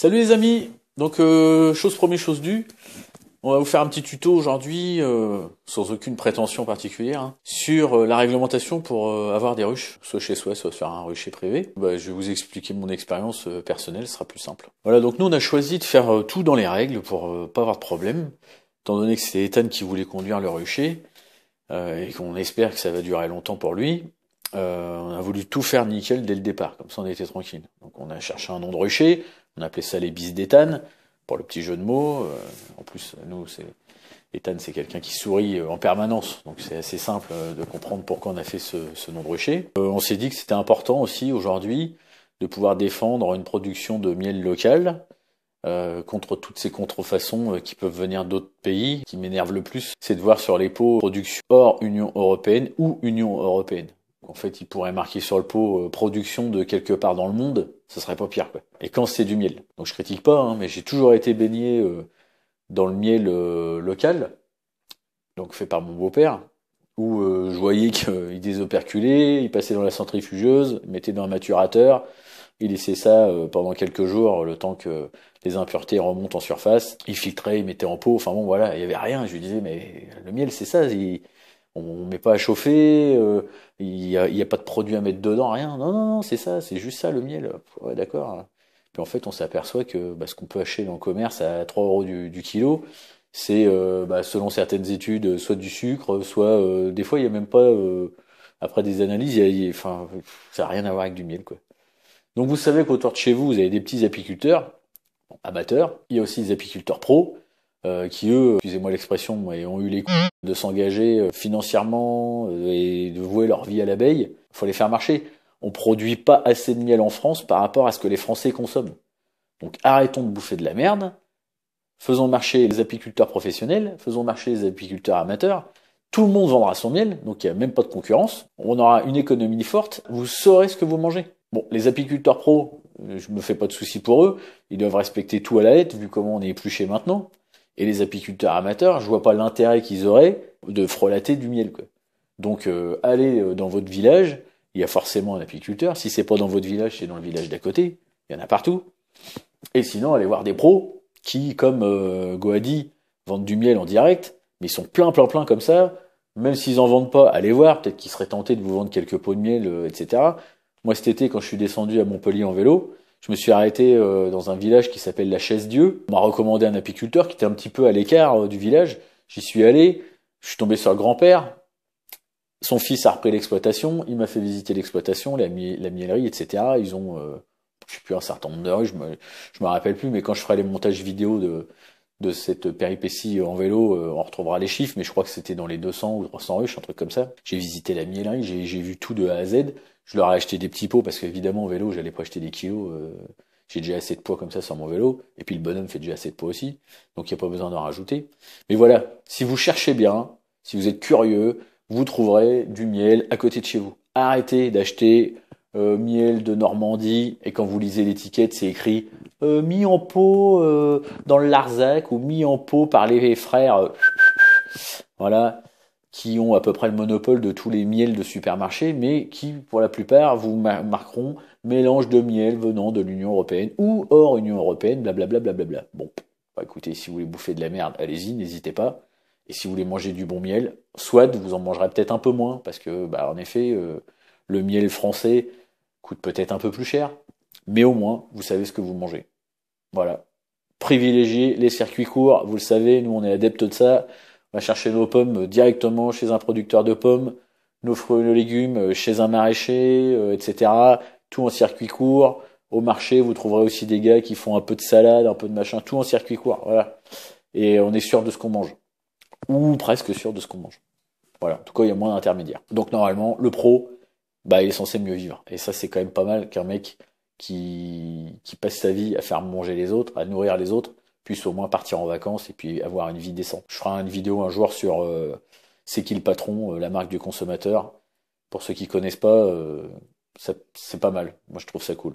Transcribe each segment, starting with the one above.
Salut les amis, donc chose promise, chose due, on va vous faire un petit tuto aujourd'hui, sans aucune prétention particulière, hein, sur la réglementation pour avoir des ruches, soit chez soi, soit sur un rucher privé. Je vais vous expliquer mon expérience personnelle, ce sera plus simple. Voilà, donc nous on a choisi de faire tout dans les règles pour pas avoir de problème, étant donné que c'est Ethan qui voulait conduire le rucher, et qu'on espère que ça va durer longtemps pour lui. On a voulu tout faire nickel dès le départ, comme ça on était tranquille. Donc on a cherché un nom de rucher, on appelait ça les bis d'Ethan, pour le petit jeu de mots. En plus, nous, Ethan, c'est quelqu'un qui sourit en permanence, donc c'est assez simple de comprendre pourquoi on a fait ce nom de rucher. On s'est dit que c'était important aussi aujourd'hui de pouvoir défendre une production de miel local contre toutes ces contrefaçons qui peuvent venir d'autres pays. Ce qui m'énerve le plus, c'est de voir sur les pots production hors Union européenne ou Union européenne. En fait, il pourrait marquer sur le pot production de quelque part dans le monde, ça serait pas pire, quoi. Et quand c'est du miel. Donc je critique pas, hein, mais j'ai toujours été baigné dans le miel local, donc fait par mon beau-père, où je voyais qu'il désoperculait, il passait dans la centrifugeuse, il mettait dans un maturateur, il laissait ça pendant quelques jours, le temps que les impuretés remontent en surface, il filtrait, il mettait en pot, enfin bon voilà, il y avait rien. Je lui disais mais le miel c'est ça, on met pas à chauffer, il y a pas de produit à mettre dedans, rien. Non, non, non, c'est ça, c'est juste ça le miel. Ouais, d'accord. Puis en fait, on s'aperçoit que ce qu'on peut acheter dans le commerce à 3 euros du kilo, c'est selon certaines études, soit du sucre, soit des fois il y a même pas. Après des analyses, enfin, ça n'a rien à voir avec du miel, quoi. Donc vous savez qu'autour de chez vous, vous avez des petits apiculteurs amateurs. Il y a aussi des apiculteurs pros qui eux, excusez-moi l'expression, mais ont eu les coups de s'engager financièrement et de vouer leur vie à l'abeille. Il faut les faire marcher. On produit pas assez de miel en France par rapport à ce que les Français consomment. Donc arrêtons de bouffer de la merde. Faisons marcher les apiculteurs professionnels, faisons marcher les apiculteurs amateurs. Tout le monde vendra son miel, donc il n'y a même pas de concurrence. On aura une économie forte, vous saurez ce que vous mangez. Bon, les apiculteurs pros, je me fais pas de soucis pour eux, ils doivent respecter tout à la lettre, vu comment on est épluché maintenant. Et les apiculteurs amateurs, je vois pas l'intérêt qu'ils auraient de frelater du miel, quoi. Donc allez dans votre village, il y a forcément un apiculteur. Si c'est pas dans votre village, c'est dans le village d'à côté. Il y en a partout. Et sinon, allez voir des pros qui, comme Goadi, vendent du miel en direct, mais ils sont plein comme ça. Même s'ils en vendent pas, allez voir, peut-être qu'ils seraient tentés de vous vendre quelques pots de miel, etc. Moi, cet été, quand je suis descendu à Montpellier en vélo, je me suis arrêté dans un village qui s'appelle la Chaise-Dieu. On m'a recommandé un apiculteur qui était un petit peu à l'écart du village. J'y suis allé, je suis tombé sur le grand-père. Son fils a repris l'exploitation, il m'a fait visiter l'exploitation, la miellerie, etc. Ils ont, je sais plus, un certain nombre de rues, je me rappelle plus, mais quand je ferai les montages vidéo de cette péripétie en vélo, on retrouvera les chiffres, mais je crois que c'était dans les 200 ou 300 ruches, un truc comme ça. J'ai visité la miellerie, j'ai vu tout de A à Z. Je leur ai acheté des petits pots parce qu'évidemment en vélo, j'allais pas acheter des kilos. J'ai déjà assez de poids comme ça sur mon vélo, et puis le bonhomme fait déjà assez de poids aussi, donc il n'y a pas besoin d'en rajouter. Mais voilà, si vous cherchez bien, si vous êtes curieux, vous trouverez du miel à côté de chez vous. Arrêtez d'acheter miel de Normandie, et quand vous lisez l'étiquette, c'est écrit mis en pot dans le Larzac, ou mis en pot par les frères, voilà, qui ont à peu près le monopole de tous les miels de supermarché, mais qui, pour la plupart, vous marqueront mélange de miel venant de l'Union européenne ou hors Union européenne, blablabla. Blablabla. Bon, écoutez, si vous voulez bouffer de la merde, allez-y, n'hésitez pas. Et si vous voulez manger du bon miel, soit vous en mangerez peut-être un peu moins, parce que, en effet, le miel français coûte peut-être un peu plus cher, mais au moins, vous savez ce que vous mangez. Voilà. Privilégiez les circuits courts, vous le savez, nous on est adeptes de ça. On va chercher nos pommes directement chez un producteur de pommes, nos fruits et nos légumes chez un maraîcher, etc. Tout en circuit court. Au marché, vous trouverez aussi des gars qui font un peu de salade, un peu de machin, tout en circuit court. Voilà. Et on est sûr de ce qu'on mange. Ou presque sûr de ce qu'on mange. Voilà. En tout cas, il y a moins d'intermédiaires. Donc normalement, le pro, il est censé mieux vivre. Et ça, c'est quand même pas mal qu'un mec qui passe sa vie à faire manger les autres, à nourrir les autres, puisse au moins partir en vacances et puis avoir une vie décente. Je ferai une vidéo un jour sur c'est qui le patron, la marque du consommateur. Pour ceux qui connaissent pas, C'est pas mal. Moi, je trouve ça cool.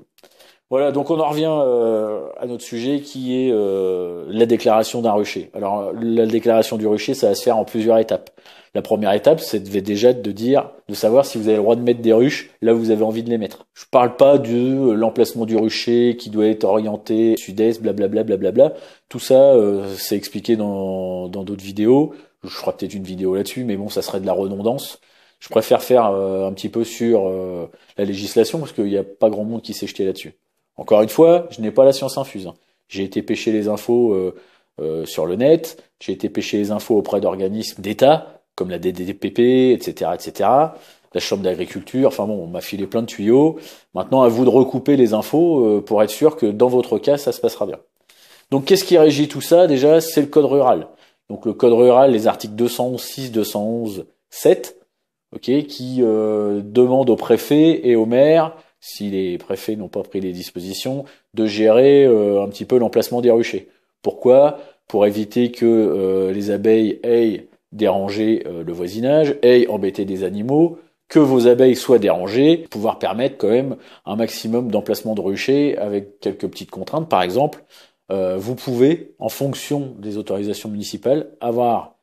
Voilà, donc on en revient à notre sujet qui est la déclaration d'un rucher. Alors la déclaration du rucher, ça va se faire en plusieurs étapes. La première étape, c'est déjà de savoir si vous avez le droit de mettre des ruches là où vous avez envie de les mettre. Je parle pas de l'emplacement du rucher qui doit être orienté sud-est, blablabla, blablabla. Tout ça, c'est expliqué dans d'autres vidéos. Je ferai peut-être une vidéo là-dessus, mais bon, ça serait de la redondance. Je préfère faire un petit peu sur la législation parce qu'il n'y a pas grand monde qui s'est jeté là-dessus. Encore une fois, je n'ai pas la science infuse, hein. J'ai été pêcher les infos sur le net, j'ai été pêcher les infos auprès d'organismes d'État, comme la DDPP, etc., etc., la Chambre d'agriculture, enfin bon, on m'a filé plein de tuyaux. Maintenant, à vous de recouper les infos pour être sûr que dans votre cas, ça se passera bien. Donc, qu'est-ce qui régit tout ça? Déjà, c'est le code rural. Donc, le code rural, les articles 211.6, 211.7, ok, qui demandent au préfet et au maire, si les préfets n'ont pas pris les dispositions, de gérer un petit peu l'emplacement des ruchers. Pourquoi? Pour éviter que les abeilles aient dérangé le voisinage, aient embêté des animaux, que vos abeilles soient dérangées, pouvoir permettre quand même un maximum d'emplacement de ruchers avec quelques petites contraintes. Par exemple, vous pouvez, en fonction des autorisations municipales, avoir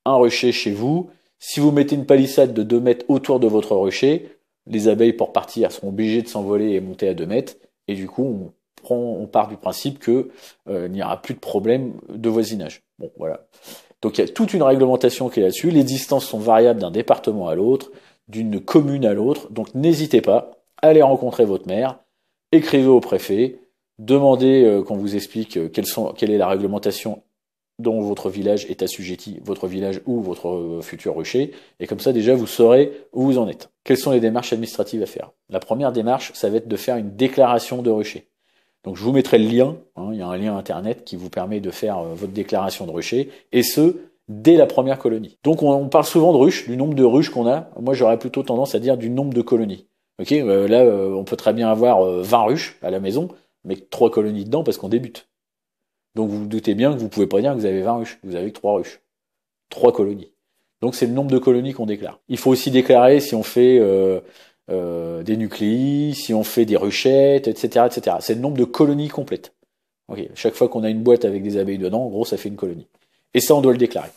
un rucher chez vous. Si vous mettez une palissade de 2 mètres autour de votre rucher, les abeilles, pour partir, seront obligées de s'envoler et monter à 2 mètres. Et du coup, on part du principe que il n'y aura plus de problème de voisinage. Bon, voilà. Donc, il y a toute une réglementation qui est là-dessus. Les distances sont variables d'un département à l'autre, d'une commune à l'autre. Donc, n'hésitez pas, allez rencontrer votre maire, écrivez au préfet, demandez qu'on vous explique quelle est la réglementation dont votre village est assujetti, votre village ou votre futur rucher, et comme ça déjà vous saurez où vous en êtes. Quelles sont les démarches administratives à faire? La première démarche, ça va être de faire une déclaration de rucher. Donc je vous mettrai le lien, hein, il y a un lien internet qui vous permet de faire votre déclaration de rucher, et ce, dès la première colonie. Donc on parle souvent de ruches, du nombre de ruches qu'on a, moi j'aurais plutôt tendance à dire du nombre de colonies. Ok, là on peut très bien avoir 20 ruches à la maison, mais 3 colonies dedans parce qu'on débute. Donc vous vous doutez bien que vous pouvez pas dire que vous avez 20 ruches, vous avez que 3 ruches, 3 colonies. Donc c'est le nombre de colonies qu'on déclare. Il faut aussi déclarer si on fait des nucléis, si on fait des ruchettes, etc., etc. C'est le nombre de colonies complètes. Okay. Chaque fois qu'on a une boîte avec des abeilles dedans, en gros, ça fait une colonie. Et ça, on doit le déclarer.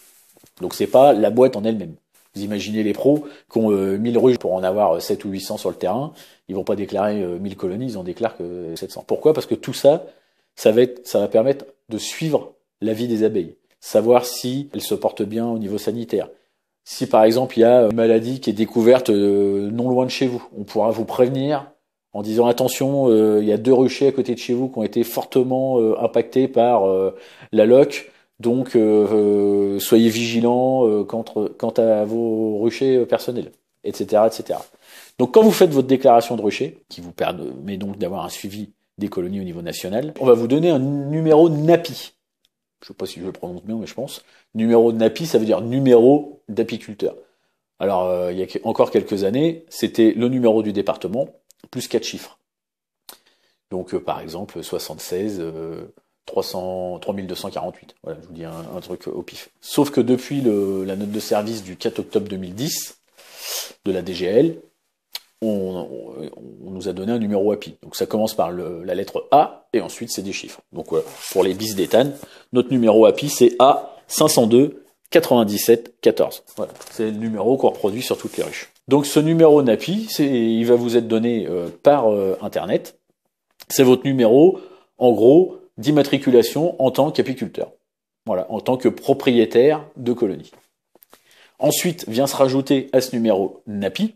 Donc c'est pas la boîte en elle-même. Vous imaginez les pros qui ont 1000 ruches pour en avoir 7 ou 800 sur le terrain, ils vont pas déclarer 1000 colonies, ils en déclarent que 700. Pourquoi? Parce que tout ça, ça va permettre de suivre la vie des abeilles, savoir si elles se portent bien au niveau sanitaire. Si par exemple il y a une maladie qui est découverte non loin de chez vous, on pourra vous prévenir en disant attention, il y a 2 ruchers à côté de chez vous qui ont été fortement impactés par la loque, donc soyez vigilants quant à vos ruchers personnels, etc., etc. Donc quand vous faites votre déclaration de rucher, qui vous permet donc d'avoir un suivi des colonies au niveau national, on va vous donner un numéro NAPI. Je sais pas si je le prononce bien, mais je pense. Numéro de NAPI, ça veut dire numéro d'apiculteur. Alors, il y a encore quelques années, c'était le numéro du département, plus 4 chiffres. Donc, par exemple, 76, 3248. Voilà, je vous dis un truc au pif. Sauf que depuis la note de service du 4 octobre 2010 de la DGL, on nous a donné un numéro API. Donc ça commence par la lettre A et ensuite c'est des chiffres. Donc voilà, pour les bis d'éthane, notre numéro API c'est A 502 97 14. Voilà, c'est le numéro qu'on reproduit sur toutes les ruches. Donc ce numéro NAPI, il va vous être donné par internet. C'est votre numéro, en gros, d'immatriculation en tant qu'apiculteur. Voilà, en tant que propriétaire de colonie. Ensuite vient se rajouter à ce numéro NAPI,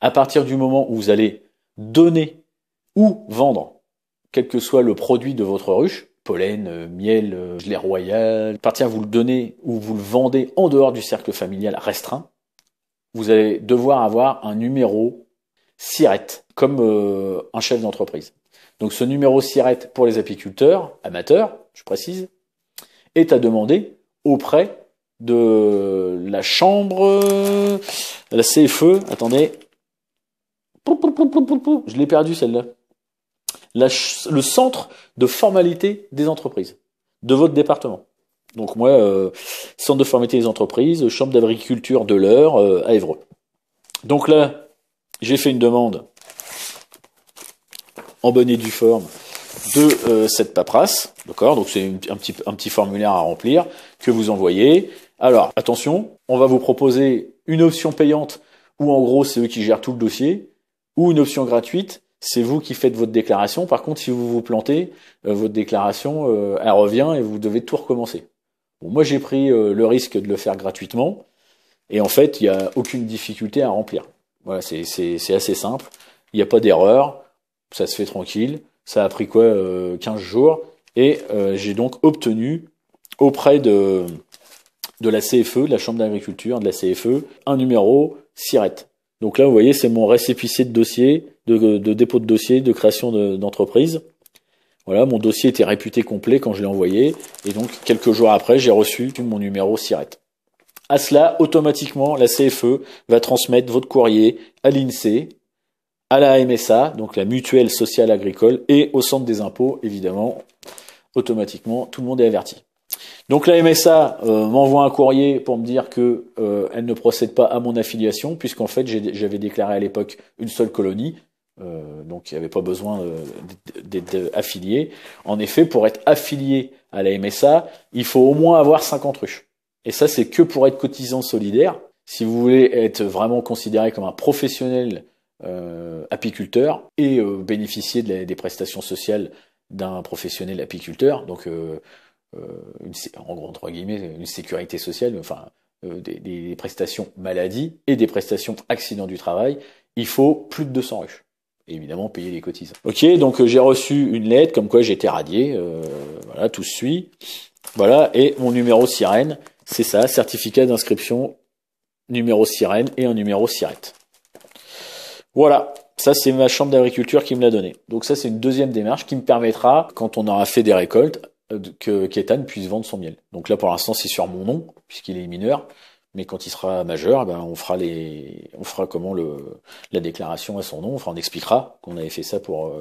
à partir du moment où vous allez donner ou vendre, quel que soit le produit de votre ruche, pollen, miel, gelée royale, à partir vous le donnez ou vous le vendez en dehors du cercle familial restreint, vous allez devoir avoir un numéro SIRET, comme un chef d'entreprise. Donc ce numéro SIRET pour les apiculteurs, amateurs, je précise, est à demander auprès de la chambre, la CFE, attendez, je l'ai perdu celle-là. Le centre de formalité des entreprises de votre département. Donc moi, centre de formalité des entreprises, chambre d'agriculture de l'Eure à Évreux. Donc là, j'ai fait une demande en bonne et due forme de cette paperasse, d'accord? Donc c'est un petit formulaire à remplir que vous envoyez. Alors attention, on va vous proposer une option payante où en gros c'est eux qui gèrent tout le dossier, ou une option gratuite, c'est vous qui faites votre déclaration. Par contre, si vous vous plantez, votre déclaration elle revient et vous devez tout recommencer. Bon, moi j'ai pris le risque de le faire gratuitement et en fait il n'y a aucune difficulté à remplir. Voilà, c'est assez simple, il n'y a pas d'erreur, ça se fait tranquille. Ça a pris 15 jours et j'ai donc obtenu auprès de la CFE, de la Chambre d'agriculture, de la CFE, un numéro SIRET. Donc là, vous voyez, c'est mon récépissé de dossier, de dépôt de dossier, de création d'entreprise. Voilà, mon dossier était réputé complet quand je l'ai envoyé et donc quelques jours après, j'ai reçu mon numéro SIRET. À cela, automatiquement, la CFE va transmettre votre courrier à l'INSEE, à la MSA, donc la mutuelle sociale agricole, et au centre des impôts, évidemment, automatiquement, tout le monde est averti. Donc la MSA m'envoie un courrier pour me dire que elle ne procède pas à mon affiliation, puisqu'en fait j'avais déclaré à l'époque une seule colonie, donc il n'y avait pas besoin d'être affilié. En effet, pour être affilié à la MSA, il faut au moins avoir 50 ruches. Et ça, c'est que pour être cotisant solidaire. Si vous voulez être vraiment considéré comme un professionnel apiculteur et bénéficier des prestations sociales d'un professionnel apiculteur, donc en gros entre guillemets une sécurité sociale, enfin des prestations maladie et des prestations accident du travail, il faut plus de 200 ruches. Et évidemment payer les cotisants. Ok, donc j'ai reçu une lettre comme quoi j'étais radié, voilà, tout suit. Voilà, et mon numéro sirène, c'est ça, certificat d'inscription, numéro sirène et un numéro SIRET. Voilà, ça c'est ma chambre d'agriculture qui me l'a donné. Donc ça c'est une deuxième démarche qui me permettra, quand on aura fait des récoltes, que qu'Ethan puisse vendre son miel. Donc là pour l'instant c'est sur mon nom, puisqu'il est mineur, mais quand il sera majeur, ben on fera la déclaration à son nom, enfin on expliquera qu'on avait fait ça pour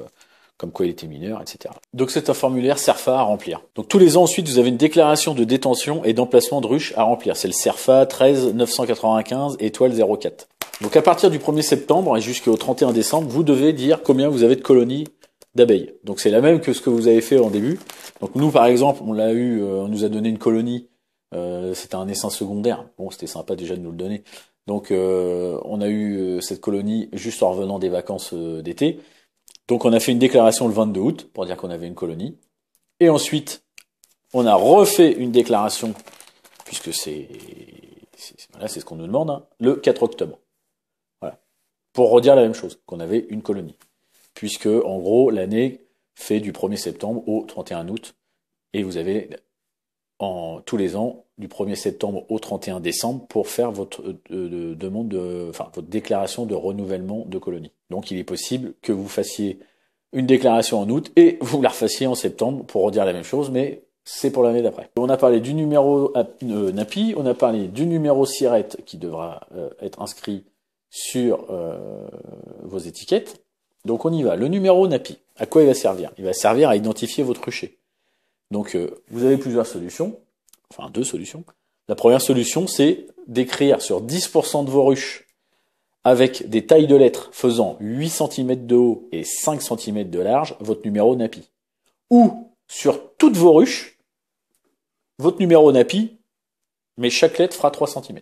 comme quoi il était mineur, etc. Donc c'est un formulaire CERFA à remplir. Donc tous les ans ensuite vous avez une déclaration de détention et d'emplacement de ruche à remplir. C'est le CERFA 13 995 étoile 04. Donc à partir du 1er septembre et jusqu'au 31 décembre, vous devez dire combien vous avez de colonies d'abeilles. Donc c'est la même que ce que vous avez fait en début. Donc nous par exemple, on nous a donné une colonie, c'était un essaim secondaire. Bon, c'était sympa déjà de nous le donner. Donc on a eu cette colonie juste en revenant des vacances d'été. Donc on a fait une déclaration le 22 août pour dire qu'on avait une colonie. Et ensuite, on a refait une déclaration, puisque c'est ce qu'on nous demande, hein, le 4 octobre. Voilà. Pour redire la même chose, qu'on avait une colonie. Puisque, en gros, l'année fait du 1er septembre au 31 août. Et vous avez, tous les ans, du 1er septembre au 31 décembre pour faire votre votre déclaration de renouvellement de colonie. Donc il est possible que vous fassiez une déclaration en août et vous la refassiez en septembre pour redire la même chose, mais c'est pour l'année d'après. On a parlé du numéro NAPI, on a parlé du numéro SIRET qui devra être inscrit sur vos étiquettes. Donc on y va. Le numéro NAPI, à quoi il va servir? Il va servir à identifier votre rucher. Donc vous avez plusieurs solutions, enfin 2 solutions. La première solution, c'est d'écrire sur 10% de vos ruches avec des tailles de lettres faisant 8 cm de haut et 5 cm de large votre numéro NAPI. Ou sur toutes vos ruches, votre numéro NAPI, mais chaque lettre fera 3 cm.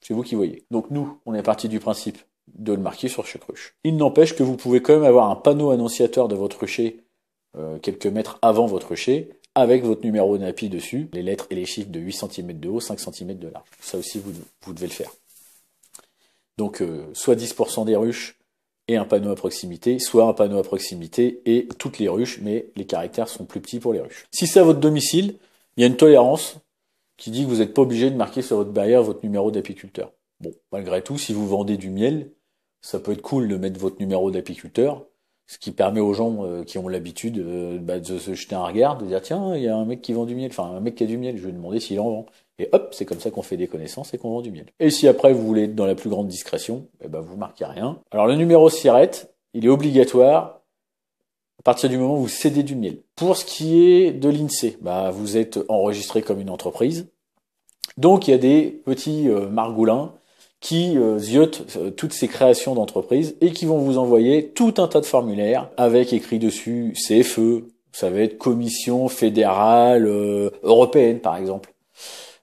C'est vous qui voyez. Donc nous, on est parti du principe de le marquer sur chaque ruche. Il n'empêche que vous pouvez quand même avoir un panneau annonciateur de votre rucher quelques mètres avant votre rucher, avec votre numéro NAPI dessus, les lettres et les chiffres de 8 cm de haut, 5 cm de large. Ça aussi, vous devez le faire. Donc, soit 10% des ruches et un panneau à proximité, soit un panneau à proximité et toutes les ruches, mais les caractères sont plus petits pour les ruches. Si c'est à votre domicile, il y a une tolérance qui dit que vous n'êtes pas obligé de marquer sur votre barrière votre numéro d'apiculteur. Bon, malgré tout, si vous vendez du miel, ça peut être cool de mettre votre numéro d'apiculteur, ce qui permet aux gens qui ont l'habitude de se jeter un regard, de dire tiens, il y a un mec qui vend du miel, enfin un mec qui a du miel, je vais demander s'il en vend. Et hop, c'est comme ça qu'on fait des connaissances et qu'on vend du miel. Et si après vous voulez être dans la plus grande discrétion, vous marquez rien. Alors le numéro SIRET, il est obligatoire à partir du moment où vous cédez du miel. Pour ce qui est de l'INSEE, vous êtes enregistré comme une entreprise. Donc il y a des petits margoulins qui ziotent toutes ces créations d'entreprises et qui vont vous envoyer tout un tas de formulaires avec écrit dessus CFE, ça va être Commission fédérale européenne par exemple.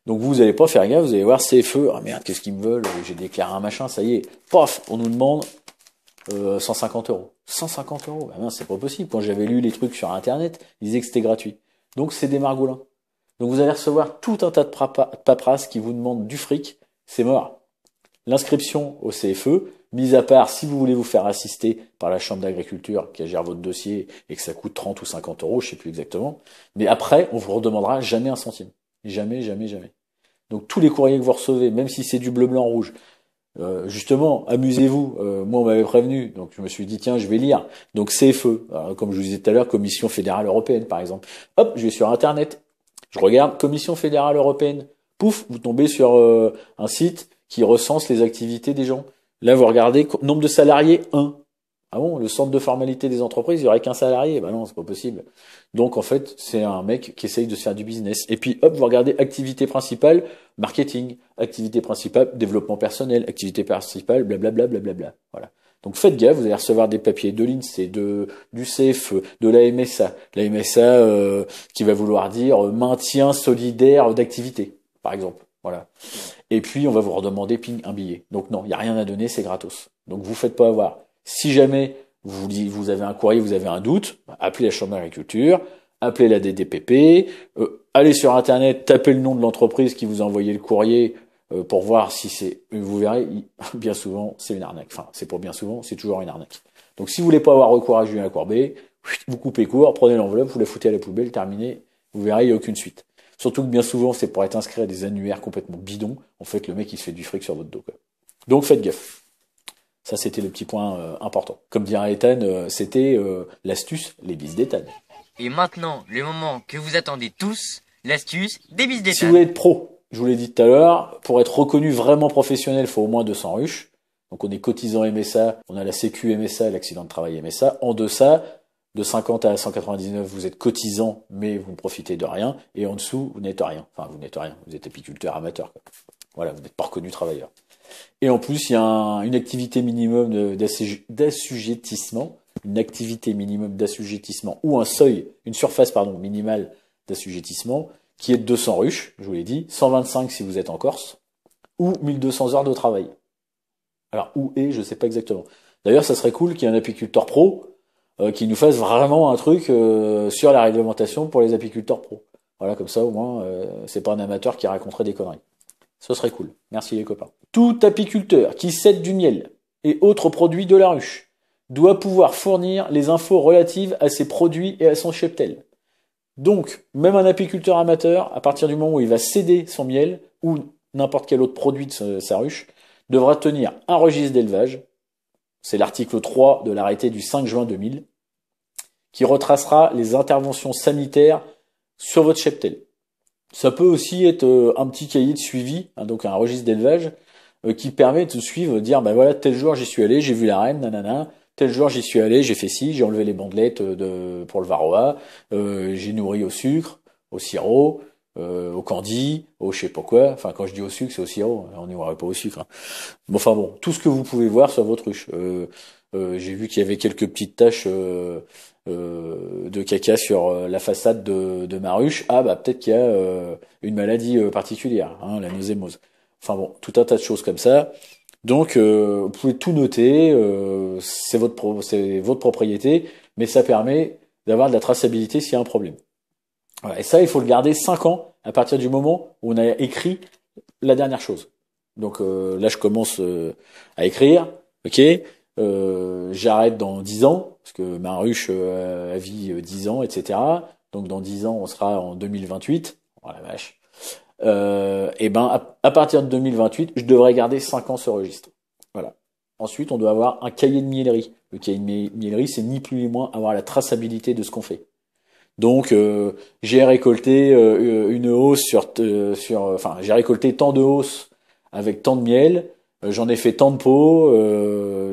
Donc vous allez pas faire gaffe, vous allez voir CFE, ah merde, qu'est-ce qu'ils me veulent, j'ai déclaré un machin, ça y est, paf, on nous demande 150 euros. 150 euros, bah non, c'est pas possible. Quand j'avais lu les trucs sur internet, ils disaient que c'était gratuit. Donc c'est des margoulins. Donc vous allez recevoir tout un tas de paperasse qui vous demande du fric, c'est mort. L'inscription au CFE, mis à part si vous voulez vous faire assister par la chambre d'agriculture qui gère votre dossier et que ça coûte 30 ou 50 euros, je sais plus exactement. Mais après, on vous redemandera jamais un centime. Jamais, jamais, jamais. Donc tous les courriers que vous recevez, même si c'est du bleu, blanc, rouge, justement, amusez-vous. Moi, on m'avait prévenu, donc je me suis dit tiens, je vais lire. Donc CFE, alors, comme je vous disais tout à l'heure, Commission fédérale européenne, par exemple. Hop, je vais sur Internet, je regarde Commission fédérale européenne. Pouf, vous tombez sur un site qui recense les activités des gens. Là, vous regardez nombre de salariés 1. Ah bon, le centre de formalité des entreprises, il y aurait qu'un salarié. Ben non, c'est pas possible. Donc en fait, c'est un mec qui essaye de se faire du business. Et puis hop, vous regardez activité principale, marketing, activité principale, développement personnel, activité principale, blablabla, blablabla. Voilà. Donc faites gaffe, vous allez recevoir des papiers de l'INSEE, du CFE, de la MSA. La MSA qui va vouloir dire maintien solidaire d'activité, par exemple. Voilà. Et puis on va vous redemander ping un billet. Donc non, il n'y a rien à donner, c'est gratos. Donc vous faites pas avoir. Si jamais vous avez un courrier, vous avez un doute, appelez la chambre d'agriculture, appelez la DDPP, allez sur internet, tapez le nom de l'entreprise qui vous a envoyé le courrier pour voir si c'est. Vous verrez, bien souvent, c'est une arnaque. Enfin, c'est pour bien souvent, c'est toujours une arnaque. Donc si vous voulez pas avoir recours à Julien Courbet, vous coupez court, prenez l'enveloppe, vous la foutez à la poubelle, terminez, vous verrez, il n'y a aucune suite. Surtout que bien souvent, c'est pour être inscrit à des annuaires complètement bidons. En fait, le mec, il se fait du fric sur votre dos, quoi. Donc faites gaffe. Ça, c'était le petit point important. Comme dirait Ethan, c'était l'astuce, les bis d'Ethan. Et maintenant, le moment que vous attendez tous, l'astuce des bis d'Ethan. Si vous voulez être pro, je vous l'ai dit tout à l'heure, pour être reconnu vraiment professionnel, il faut au moins 200 ruches. Donc on est cotisant MSA, on a la Sécu MSA, l'accident de travail MSA. En deçà, de 50 à 199, vous êtes cotisant, mais vous ne profitez de rien. Et en dessous, vous n'êtes rien. Enfin, vous n'êtes rien. Vous êtes apiculteur amateur, quoi. Voilà, vous n'êtes pas reconnu travailleur. Et en plus, il y a une activité minimum d'assujettissement, ou un seuil, une surface minimale d'assujettissement qui est de 200 ruches, je vous l'ai dit, 125 si vous êtes en Corse, ou 1200 heures de travail. Alors où est, je sais pas exactement. D'ailleurs, ça serait cool qu'il y ait un apiculteur pro qui nous fasse vraiment un truc sur la réglementation pour les apiculteurs pro. Voilà, comme ça au moins, c'est pas un amateur qui raconterait des conneries. Ce serait cool. Merci les copains. Tout apiculteur qui cède du miel et autres produits de la ruche doit pouvoir fournir les infos relatives à ses produits et à son cheptel. Donc, même un apiculteur amateur, à partir du moment où il va céder son miel ou n'importe quel autre produit de sa ruche, devra tenir un registre d'élevage. C'est l'article 3 de l'arrêté du 5 juin 2000, qui retracera les interventions sanitaires sur votre cheptel. Ça peut aussi être un petit cahier de suivi, donc un registre d'élevage, qui permet de suivre, de dire, ben voilà, tel jour j'y suis allé, j'ai vu la reine, nanana, tel jour j'y suis allé, j'ai fait ci, j'ai enlevé les bandelettes pour le varroa, j'ai nourri au sucre, au sirop, au candy, au je sais pas quoi. Enfin, quand je dis au sucre, c'est au sirop, on n'y aurait pas au sucre. Hein. Bon, enfin bon, tout ce que vous pouvez voir sur votre ruche. J'ai vu qu'il y avait quelques petites taches de caca sur la façade de ma ruche. Ah bah peut-être qu'il y a une maladie particulière, hein, la nausémose. Enfin bon, tout un tas de choses comme ça. Donc vous pouvez tout noter, c'est votre propriété, mais ça permet d'avoir de la traçabilité s'il y a un problème. Voilà. Et ça, il faut le garder 5 ans à partir du moment où on a écrit la dernière chose. Donc là, je commence à écrire, ok. J'arrête dans 10 ans, parce que ma ruche a vie 10 ans, etc. Donc dans 10 ans, on sera en 2028. Oh la vache. Et ben à partir de 2028, je devrais garder 5 ans ce registre. Voilà. Ensuite, on doit avoir un cahier de miellerie. Le cahier de miellerie, c'est ni plus ni moins avoir la traçabilité de ce qu'on fait. Donc j'ai récolté une hausse j'ai récolté tant de hausses avec tant de miel, j'en ai fait tant de pots,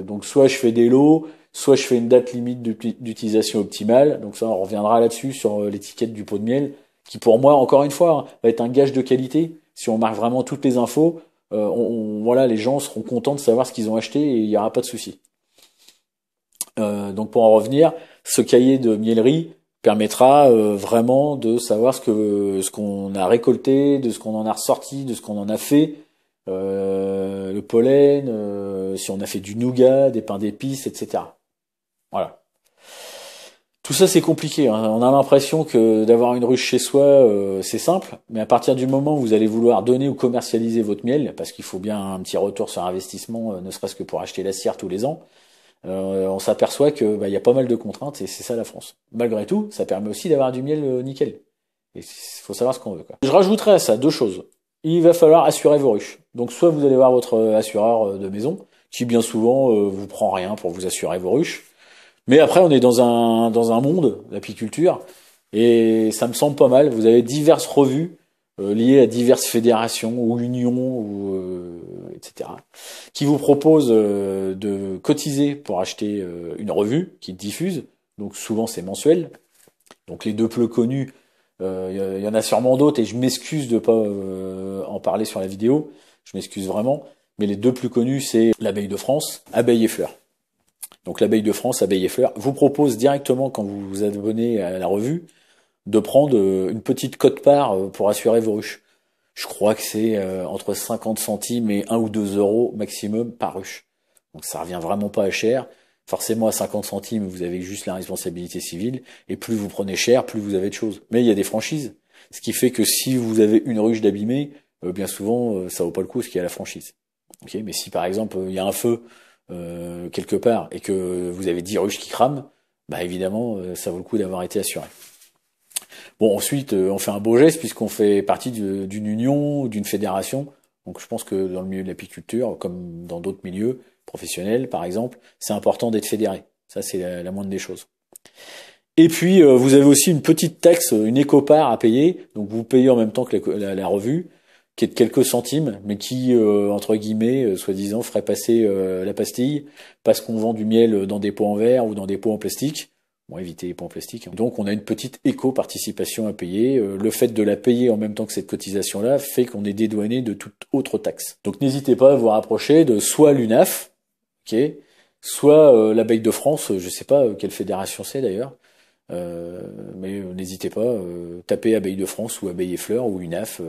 donc soit je fais des lots, soit je fais une date limite d'utilisation optimale. Donc ça, on reviendra là-dessus sur l'étiquette du pot de miel, qui pour moi, encore une fois, va être un gage de qualité. Si on marque vraiment toutes les infos, voilà, les gens seront contents de savoir ce qu'ils ont acheté et il n'y aura pas de souci. Donc pour en revenir, ce cahier de mielerie permettra vraiment de savoir ce qu'on a récolté, de ce qu'on en a ressorti, de ce qu'on en a fait, le pollen, si on a fait du nougat, des pains d'épices, etc. Voilà. Tout ça c'est compliqué, hein. On a l'impression que d'avoir une ruche chez soi c'est simple, mais à partir du moment où vous allez vouloir donner ou commercialiser votre miel, parce qu'il faut bien un petit retour sur investissement, ne serait-ce que pour acheter la cire tous les ans, on s'aperçoit que y a pas mal de contraintes et c'est ça la France. Malgré tout, ça permet aussi d'avoir du miel nickel. Et il faut savoir ce qu'on veut, quoi. Je rajouterai à ça deux choses. Il va falloir assurer vos ruches. Donc soit vous allez voir votre assureur de maison, qui bien souvent vous prend rien pour vous assurer vos ruches. Mais après, on est dans un monde, l'apiculture, et ça me semble pas mal. Vous avez diverses revues liées à diverses fédérations ou unions, etc., qui vous proposent de cotiser pour acheter une revue qui diffuse. Donc souvent c'est mensuel. Donc les deux plus connus, y en a sûrement d'autres, et je m'excuse de pas en parler sur la vidéo. Je m'excuse vraiment. Mais les deux plus connus, c'est l'Abeille de France, Abeille et Fleurs. Donc l'Abeille de France, Abeille et Fleurs, vous propose directement, quand vous vous abonnez à la revue, de prendre une petite quote-part pour assurer vos ruches. Je crois que c'est entre 50 centimes et 1 ou 2 euros maximum par ruche. Donc ça revient vraiment pas à cher. Forcément à 50 centimes, vous avez juste la responsabilité civile, et plus vous prenez cher, plus vous avez de choses. Mais il y a des franchises. Ce qui fait que si vous avez une ruche d'abîmée, bien souvent, ça vaut pas le coup parce qu'il y a la franchise. Okay, mais si par exemple il y a un feu quelque part et que vous avez 10 ruches qui crament, évidemment ça vaut le coup d'avoir été assuré. Bon, ensuite on fait un beau geste puisqu'on fait partie d'une union ou d'une fédération. Donc je pense que dans le milieu de l'apiculture, comme dans d'autres milieux professionnels par exemple, c'est important d'être fédéré. Ça c'est la moindre des choses. Et puis vous avez aussi une petite taxe, une éco-part à payer. Donc vous payez en même temps que la revue, qui est de quelques centimes, mais qui, entre guillemets, soi-disant, ferait passer la pastille, parce qu'on vend du miel dans des pots en verre ou dans des pots en plastique. Bon, évitez les pots en plastique, hein. Donc on a une petite éco-participation à payer. Le fait de la payer en même temps que cette cotisation-là fait qu'on est dédouané de toute autre taxe. Donc n'hésitez pas à vous rapprocher de soit l'UNAF, okay, soit l'Abeille de France, je sais pas quelle fédération c'est d'ailleurs, mais n'hésitez pas, tapez Abeille de France ou Abeille et Fleurs ou UNAF,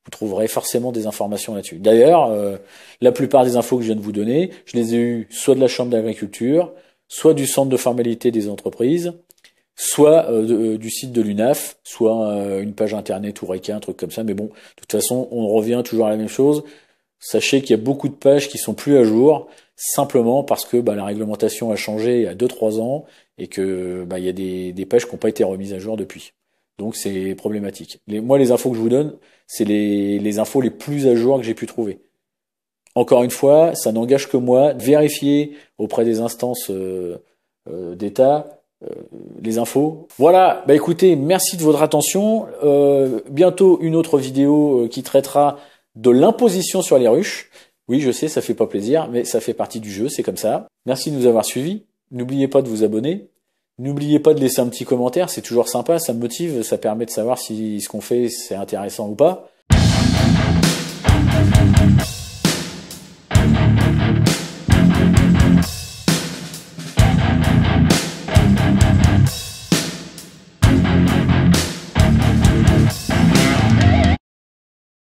vous trouverez forcément des informations là-dessus. D'ailleurs, la plupart des infos que je viens de vous donner, je les ai eues soit de la Chambre d'agriculture, soit du centre de formalité des entreprises, soit du site de l'UNAF, soit une page internet ou Reca, un truc comme ça. Mais bon, de toute façon, on revient toujours à la même chose. Sachez qu'il y a beaucoup de pages qui sont plus à jour, simplement parce que la réglementation a changé il y a 2-3 ans et que il y a des pages qui n'ont pas été remises à jour depuis. Donc c'est problématique. Moi, les infos que je vous donne, c'est les infos les plus à jour que j'ai pu trouver. Encore une fois, ça n'engage que moi. Vérifier auprès des instances d'État les infos. Voilà, écoutez, merci de votre attention. Bientôt une autre vidéo qui traitera de l'imposition sur les ruches. Oui, je sais, ça fait pas plaisir, mais ça fait partie du jeu, c'est comme ça. Merci de nous avoir suivis. N'oubliez pas de vous abonner. N'oubliez pas de laisser un petit commentaire, c'est toujours sympa, ça me motive, ça permet de savoir si ce qu'on fait c'est intéressant ou pas.